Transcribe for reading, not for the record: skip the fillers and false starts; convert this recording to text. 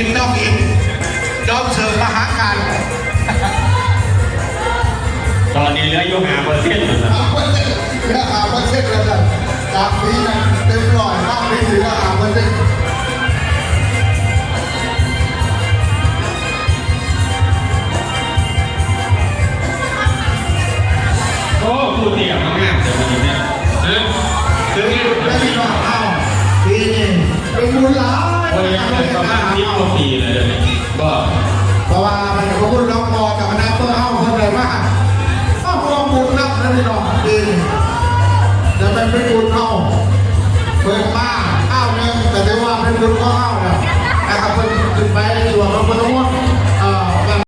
นน้องอินยอมเสิร์ฟมหาการตอนนี้เหลืออยู่5%แล้วนะเหลือ5%แล้วนะจากนี้นะเต็มร้อยมากไม่ถึง5%โอ้พูดเตี่ยมากๆเดี๋ยววันนี้เนี่ยคือไม่มีว่าเอ้าปีนี้เป็นบุญหลายวันนี้เป็นประมาณ10 กว่าปีเลยเดี๋ยวนี้ก็เพราะว่ามันก็พูดร้องพอกับคณะเพื่อเอ้าคนใดมากเอ้าลองบุญนับนะพี่น้องปีนี้จะเป็นไม่บุญเอ้าเปิดมาข้าวนึงแต่ได้ว่าเป็นบุญก็เอ้าเนี่ยนะครับเพิ่นขึ้นไปส่วนเราเพิ่นต้องว่า